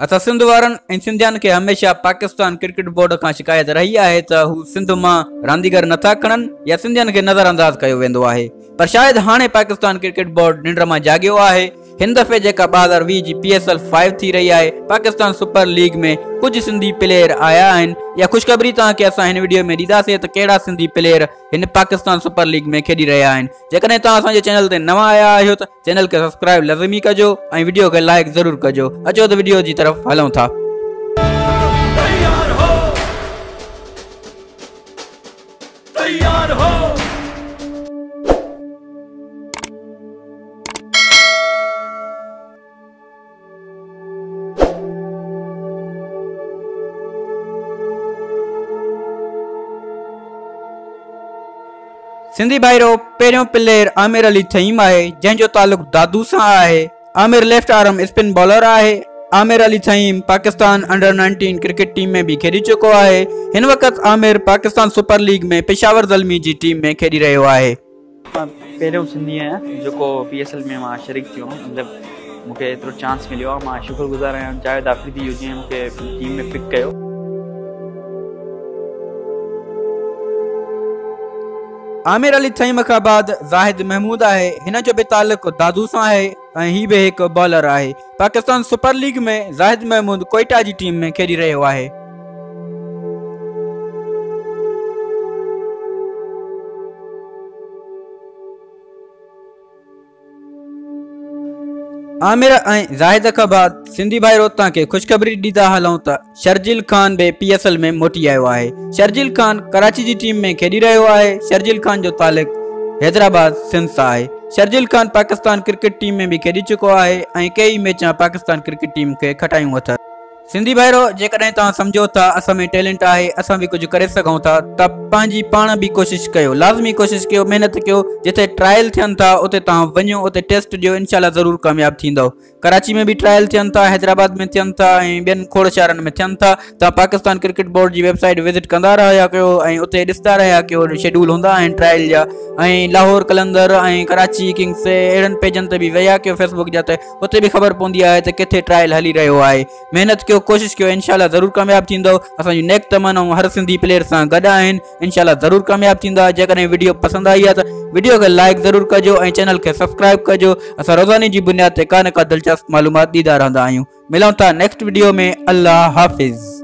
असां सिंध वारनि ऐं सिंधियुनि खे हमेशह पाकिस्तान क्रिकेट बोर्ड खां शिकायत रही आहे त हू सिंध मां रांदीगर नथा खणनि या सिंधियुनि खे नज़रअंदाज कयो वेंदो आहे। पर शायदि हाणे पाकिस्तान क्रिकेट बोर्ड निंड मां जागियो आहे। हिन दफ़े जेका 2020 जी PSL 5 थी रही आहे, पाकिस्तान सुपर लीग में कुछ सिंधी प्लेयर आया आहिनि। या ख़ुशख़बरी तव्हांखे असां हिन वीडियो में ॾींदासीं त कहिड़ा सिंधी प्लेयर हिन पाकिस्तान सुपर लीग में खेॾी रहिया आहिनि। जेकॾहिं तव्हां असांजे चैनल ते नवां आया आहियो त चैनल खे सब्सक्राइब लाज़मी कजो ऐं वीडियो खे लाइक ज़रूर कजो। अचो त वीडियो जी तरफ़ हलूं था। तैयार हो सिंधी भाईरो पहिरियों प्लेयर आमिर अली थईम आहे, जंहिंजो तालुक दादू सां आहे। Aamir left arm spin bowler आहे। आमिर अली थईम पाकिस्तान अंडर 19 क्रिकेट टीम में भी खेॾी चुको आहे। हिन वक़्त आमिर पाकिस्तान सुपर लीग में पेशावर ज़ल्मी जी टीम में खेॾी रहियो आहे। पहिरियों सिंधी आहियां जेको PSL में मां शरीक थियो, मतिलबु मूंखे एतिरो चांस मिलियो आहे। मां शुक्रगुज़ार आहियां जावेद आफ़रीदी जो, जीअं मूंखे टीम में पिक कयो। आमिर अली थईम खां बाद ज़ाहिद महमूद आहे। हिन जो बि तालुक दादू सां आहे ऐं ही बि हिकु बॉलर आहे। पाकिस्तान सुपर लीग में ज़ाहिद महमूद कोयटा जी टीम में खेॾी रहियो आहे। आमिर ऐं ज़ाहिद खां बाद सिंधी भाईरो तव्हांखे ख़ुशख़बरी ॾींदा हलूं त शर्जील खान बि PSL में मोटी आयो आहे। शर्जील खान कराची जी टीम में खेॾी रहियो आहे। शर्जील खान जो तालुक हैदराबाद सिंध सां आहे। शर्जील खान पाकिस्तान क्रिकेट टीम में भी खेॾी चुको आहे ऐं कई मैच पाकिस्तान क्रिकेट टीम खे खटायूं अथसि। सिंधी भाईरो जेकॾहिं तव्हां सम्झो था असां में टैलेंट आहे, असां भी कुछ करे सघूं था, त पंहिंजी पाण भी कोशिश कयो, लाज़मी कोशिश कयो, मेहनत कयो। जिथे ट्रायल थियनि था उते तव्हां वञो, उते टेस्ट ॾियो, इंशाल्लाह ज़रूर कामयाब थींदो। कराची में भी ट्रायल थियनि था, हैदराबाद में थियनि था ऐं ॿियनि खोड़ शहरनि में थियनि था। तव्हां पाकिस्तान क्रिकेट बोर्ड जी वेबसाइट विज़िट कंदा रहिया कयो ऐं उते ॾिसंदा रहिया कयो। शेड्यूल हूंदा आहिनि ट्रायल जा, ऐं लाहौर कलंदर ऐं कराची किंग्स अहिड़नि पेजनि ते बि विया कयो फेसबुक जा, त उते भी ख़बर पवंदी आहे त किथे ट्रायल हली रहियो आहे। महिनत कयो, कोशिश कयो, इंशाल्लाह ज़रूर कामयाब थींदो। असांजी नेक तमन्नाऊं हर सिंधी प्लेयर सां गॾु आहिनि, इंशाल्लाह ज़रूर कामयाब थींदा। जेकॾहिं वीडियो पसंदि आई आहे त वीडियो खे लाइक ज़रूर कजो ऐं चैनल खे सब्सक्राइब कजो। असां रोज़ानी जी बुनियाद ते का न का दिलचस्प मालूमात ॾींदा रहंदा आहियूं। मिलूं था नेक्स्ट वीडियो में। अल्लाह हाफ़िज़।